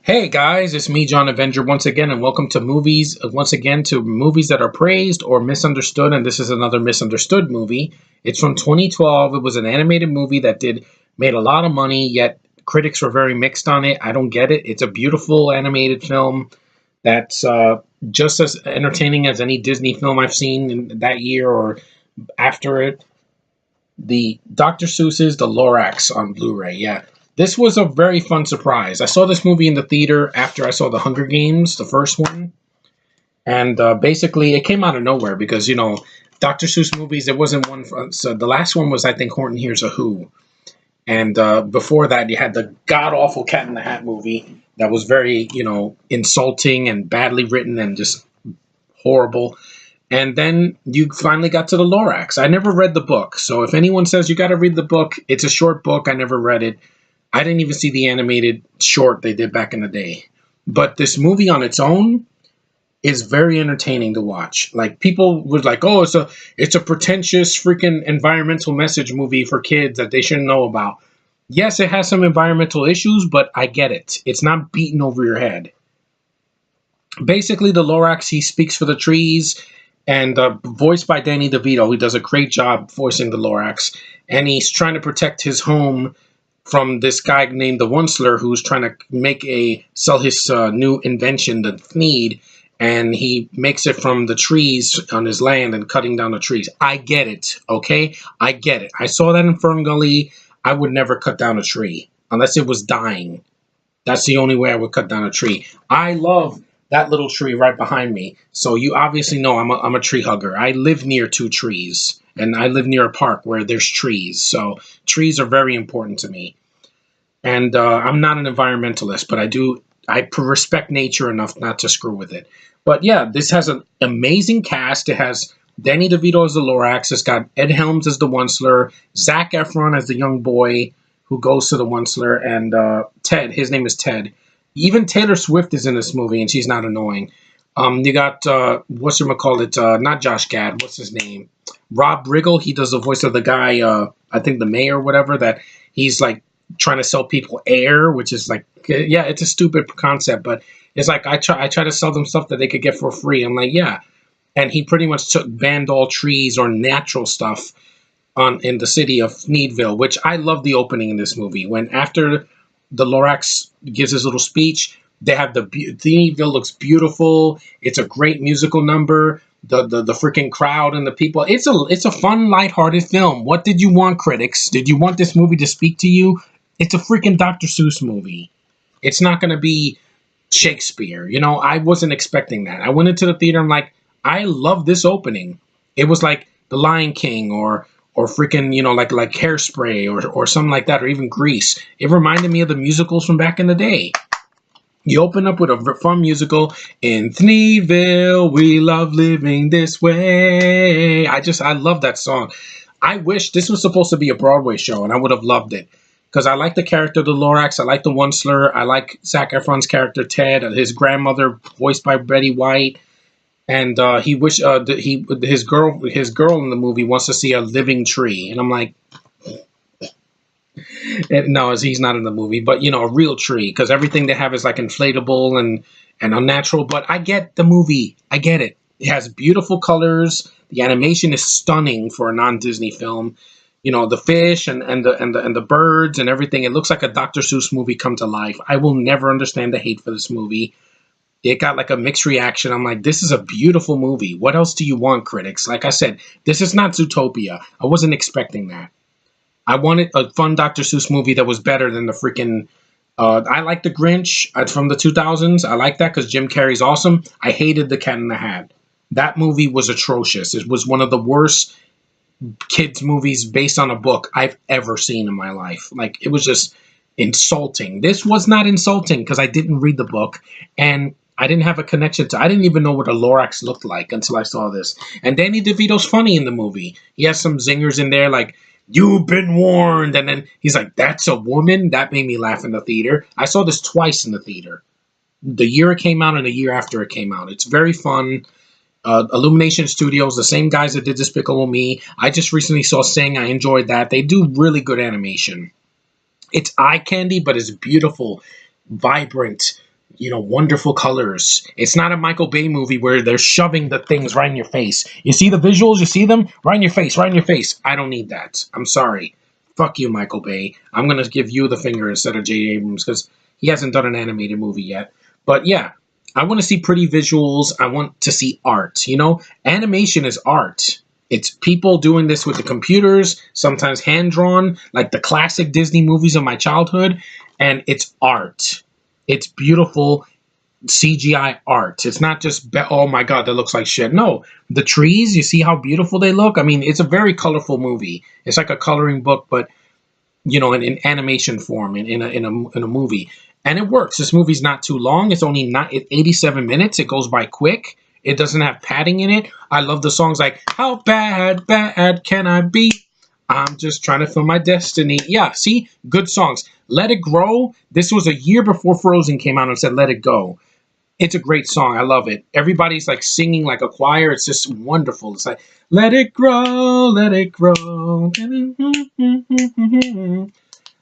Hey guys, it's me, John Avenger, once again, and welcome to movies that are praised or misunderstood. And this is another misunderstood movie. It's from 2012. It was an animated movie that made a lot of money, yet critics were very mixed on it. I don't get it. It's a beautiful animated film that's just as entertaining as any Disney film I've seen in that year or after it. The Dr. Seuss's The Lorax on Blu-ray. Yeah, this was a very fun surprise. I saw this movie in the theater after I saw The Hunger Games, the first one, and basically it came out of nowhere because Dr. Seuss movies. There wasn't one. So the last one was I think Horton Hears a Who, and before that you had the god awful Cat in the Hat movie that was very insulting and badly written and just horrible. And then you finally got to the Lorax. I never read the book, so if anyone says you got to read the book, it's a short book. I never read it. I didn't even see the animated short they did back in the day. But this movie on its own is very entertaining to watch. Like people was like, "Oh, it's a pretentious freaking environmental message movie for kids that they shouldn't know about." Yes, it has some environmental issues, but I get it. It's not beaten over your head. Basically, the Lorax, he speaks for the trees, and voiced by Danny DeVito. He does a great job voicing the Lorax, and he's trying to protect his home from this guy named the Onceler, who's trying to sell his new invention, the Thneed, and he makes it from the trees on his land and cutting down the trees. I get it, okay? I get it. I saw that in Fern Gully. I would never cut down a tree unless it was dying. That's the only way I would cut down a tree. I love that little tree right behind me. So you obviously know I'm a tree hugger. I live near two trees, and I live near a park where there's trees. So trees are very important to me. And I'm not an environmentalist, but I respect nature enough not to screw with it. But yeah, this has an amazing cast. It has Danny DeVito as the Lorax. It's got Ed Helms as the Onceler, Zac Efron as the young boy who goes to the Onceler, and Ted. His name is Ted. Even Taylor Swift is in this movie, and she's not annoying. You got whatchamacallit, not Josh Gad. What's his name? Rob Riggle. He does the voice of the guy. I think the mayor, or whatever. That he's like trying to sell people air, which is like, yeah, it's a stupid concept, but it's like I try to sell them stuff that they could get for free. I'm like, yeah, and he pretty much banned all trees or natural stuff in the city of Thneedville, which I love the opening in this movie when after the Lorax gives his little speech. They have Themeville looks beautiful. It's a great musical number. The freaking crowd and the people. It's a fun, lighthearted film. What did you want, critics? Did you want this movie to speak to you? It's a freaking Dr. Seuss movie. It's not going to be Shakespeare. I wasn't expecting that. I went into the theater. I'm like, I love this opening. It was like The Lion King or freaking, like Hairspray or something like that, or even Grease. It reminded me of the musicals from back in the day. You open up with a fun musical. In Thneedville, we love living this way. I love that song. I wish this was supposed to be a Broadway show, and I would have loved it. Because I like the character of the Lorax. I like the Onceler. I like Zac Efron's character, Ted. His grandmother, voiced by Betty White. And his girl in the movie wants to see a living tree, and I'm like, no, he's not in the movie, but a real tree, because everything they have is like inflatable and unnatural. But I get the movie, I get it. It has beautiful colors. The animation is stunning for a non-Disney film. The fish and the birds and everything. It looks like a Dr. Seuss movie come to life. I will never understand the hate for this movie. It got like a mixed reaction. I'm like, this is a beautiful movie. What else do you want, critics? Like I said, this is not Zootopia. I wasn't expecting that. I wanted a fun Dr. Seuss movie that was better than the freaking... I like The Grinch from the 2000s. I like that because Jim Carrey's awesome. I hated The Cat in the Hat. That movie was atrocious. It was one of the worst kids' movies based on a book I've ever seen in my life. Like, it was just insulting. This was not insulting because I didn't read the book, and I didn't have a connection to... I didn't even know what a Lorax looked like until I saw this. And Danny DeVito's funny in the movie. He has some zingers in there like, "You've been warned," and then he's like, "That's a woman?" That made me laugh in the theater. I saw this twice in the theater. The year it came out and the year after it came out. It's very fun. Illumination Studios, the same guys that did Despicable Me. I just recently saw Sing. I enjoyed that. They do really good animation. It's eye candy, but it's beautiful, vibrant, wonderful colors. It's not a Michael Bay movie where they're shoving the things right in your face. You see the visuals, you see them right in your face, right in your face. I don't need that. I'm sorry. Fuck you, Michael Bay. I'm gonna give you the finger instead of J. Abrams because he hasn't done an animated movie yet. But yeah, I want to see pretty visuals. I want to see art. Animation is art. It's people doing this with the computers, sometimes hand drawn, like the classic Disney movies of my childhood, and it's art. It's beautiful CGI art. It's not just, oh my God, that looks like shit. No, the trees, you see how beautiful they look? I mean, it's a very colorful movie. It's like a coloring book, but, in animation form, in a movie. And it works. This movie's not too long. It's only not 87 minutes. It goes by quick. It doesn't have padding in it. I love the songs like, how bad can I be? I'm just trying to fill my destiny. Yeah, see? Good songs. Let It Grow. This was a year before Frozen came out and said, Let It Go. It's a great song. I love it. Everybody's like singing like a choir. It's just wonderful. It's like, let it grow, let it grow.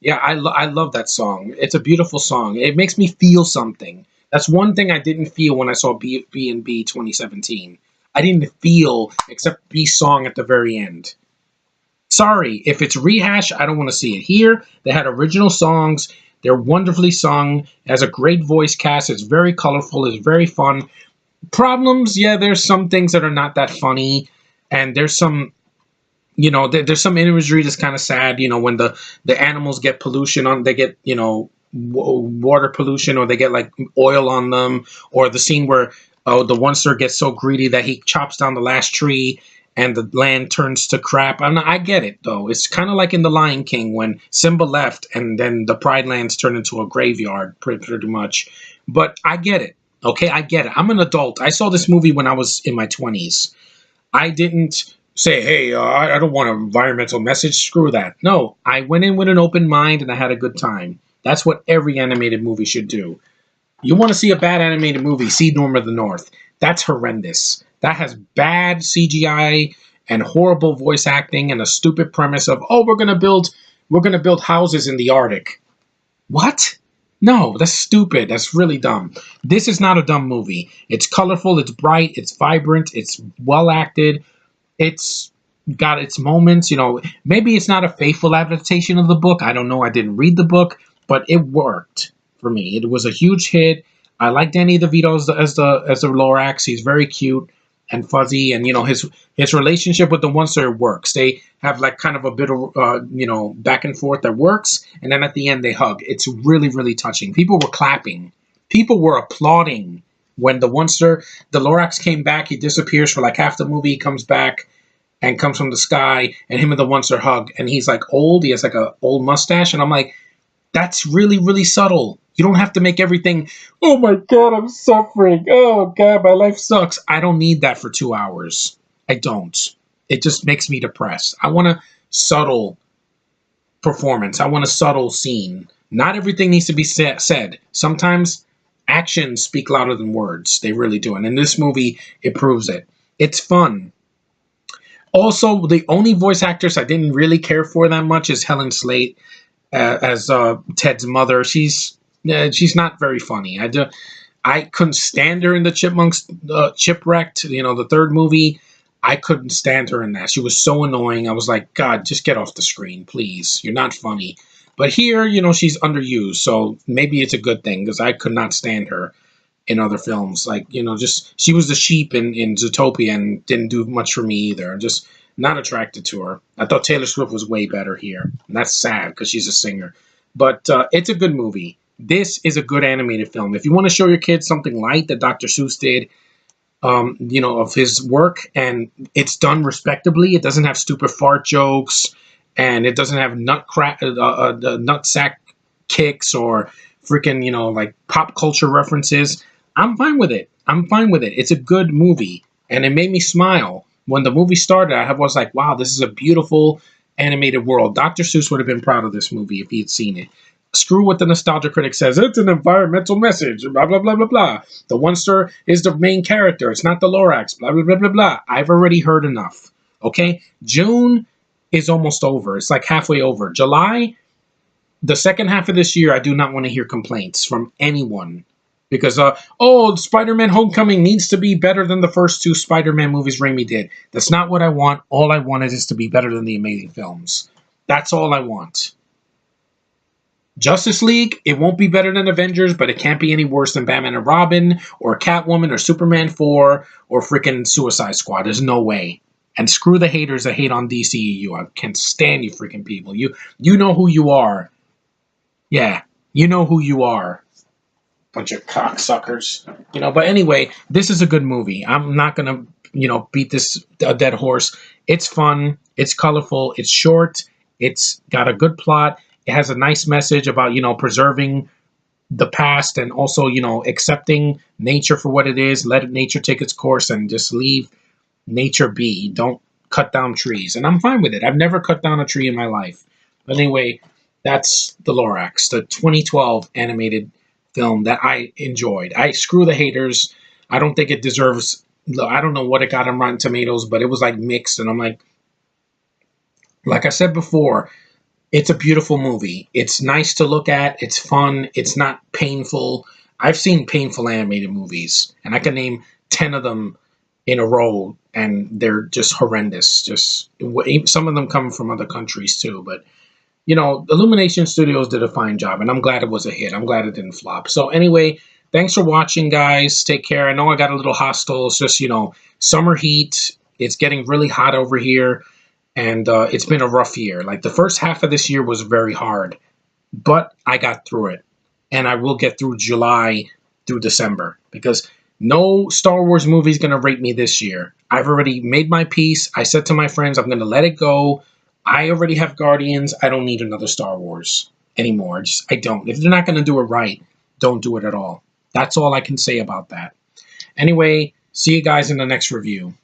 Yeah, I love that song. It's a beautiful song. It makes me feel something. That's one thing I didn't feel when I saw B&B 2017. I didn't feel except B's song at the very end. Sorry, if it's rehash, I don't want to see it. Here, they had original songs. They're wonderfully sung. It has a great voice cast. It's very colorful. It's very fun. Problems, yeah, there's some things that are not that funny. And there's some, there's some imagery that's kind of sad. When the animals get pollution on, they get, water pollution, or they get like oil on them. Or the scene where the monster gets so greedy that he chops down the last tree and the land turns to crap. I get it, though. It's kind of like in The Lion King when Simba left and then the Pride Lands turned into a graveyard, pretty much. But I get it, okay? I get it. I'm an adult. I saw this movie when I was in my 20s. I didn't say, hey, I don't want an environmental message. Screw that. No, I went in with an open mind and I had a good time. That's what every animated movie should do. You want to see a bad animated movie, see Norm of the North. That's horrendous. That has bad CGI and horrible voice acting and a stupid premise of, oh, we're gonna build houses in the Arctic. What? No, that's stupid. That's really dumb. This is not a dumb movie. It's colorful, it's bright, it's vibrant, it's well acted, it's got its moments. Maybe it's not a faithful adaptation of the book. I don't know. I didn't read the book, but it worked for me. It was a huge hit. I like Danny DeVito as the Lorax. He's very cute and fuzzy, and his relationship with the monster works. They have like kind of a bit of back and forth that works, and then at the end they hug. It's really, really touching. People were clapping. People were applauding when the Lorax came back. He disappears for like half the movie. He comes back and comes from the sky, and him and the monster hug, and he's like old. He has like a old mustache, and I'm like, that's really, really subtle. You don't have to make everything, oh my God, I'm suffering. Oh God, my life sucks. I don't need that for 2 hours. I don't. It just makes me depressed. I want a subtle performance. I want a subtle scene. Not everything needs to be said. Sometimes actions speak louder than words. They really do. And in this movie, it proves it. It's fun. Also, the only voice actress I didn't really care for that much is Helen Slate as Ted's mother. She's not very funny. I couldn't stand her in the Chipmunks Chipwrecked, the third movie. I couldn't stand her in that. She was so annoying. I was like, God, just get off the screen, please. You're not funny. But here, she's underused, so maybe it's a good thing because I could not stand her in other films. Like, just she was the sheep in Zootopia and didn't do much for me either. I'm just not attracted to her. I thought Taylor Swift was way better here. And that's sad because she's a singer. But it's a good movie. This is a good animated film. If you want to show your kids something light that Dr. Seuss did, of his work, and it's done respectably. It doesn't have stupid fart jokes, and it doesn't have nutsack kicks or freaking, like pop culture references. I'm fine with it. It's a good movie, and it made me smile. When the movie started, I was like, wow, this is a beautiful animated world. Dr. Seuss would have been proud of this movie if he had seen it. Screw what the nostalgia critic says. It's an environmental message. Blah, blah, blah, blah, blah. The Onester is the main character. It's not the Lorax. Blah, blah, blah, blah, blah. I've already heard enough. Okay? June is almost over. It's like halfway over. July, the second half of this year, I do not want to hear complaints from anyone. Because oh, Spider-Man Homecoming needs to be better than the first two Spider-Man movies Raimi did. That's not what I want. All I want is to be better than the Amazing films. That's all I want. Justice League, it won't be better than Avengers, but it can't be any worse than Batman and Robin, or Catwoman, or Superman 4, or freaking Suicide Squad. There's no way. And screw the haters that hate on DCEU. I can't stand you freaking people. You know who you are. Yeah, you know who you are. Bunch of cocksuckers. But anyway, this is a good movie. I'm not going to, beat this a dead horse. It's fun. It's colorful. It's short. It's got a good plot. It has a nice message about, preserving the past and also, accepting nature for what it is. Let nature take its course and just leave nature be. Don't cut down trees. And I'm fine with it. I've never cut down a tree in my life. But anyway, that's the Lorax, the 2012 animated film that I enjoyed. I screw the haters. I don't think it deserves. I don't know what it got on Rotten Tomatoes, but it was like mixed. And I'm like I said before, it's a beautiful movie. It's nice to look at. It's fun. It's not painful. I've seen painful animated movies, and I can name 10 of them in a row, and they're just horrendous. Just some of them come from other countries too, but Illumination Studios did a fine job, and I'm glad it was a hit. I'm glad it didn't flop. So anyway, thanks for watching, guys. Take care. I know I got a little hostile. It's just, summer heat. It's getting really hot over here, and it's been a rough year. Like, the first half of this year was very hard, but I got through it, and I will get through July through December, because no Star Wars movie is going to rate me this year. I've already made my peace. I said to my friends, I'm going to let it go. I already have Guardians. I don't need another Star Wars anymore. I don't. If they're not going to do it right, don't do it at all. That's all I can say about that. Anyway, see you guys in the next review.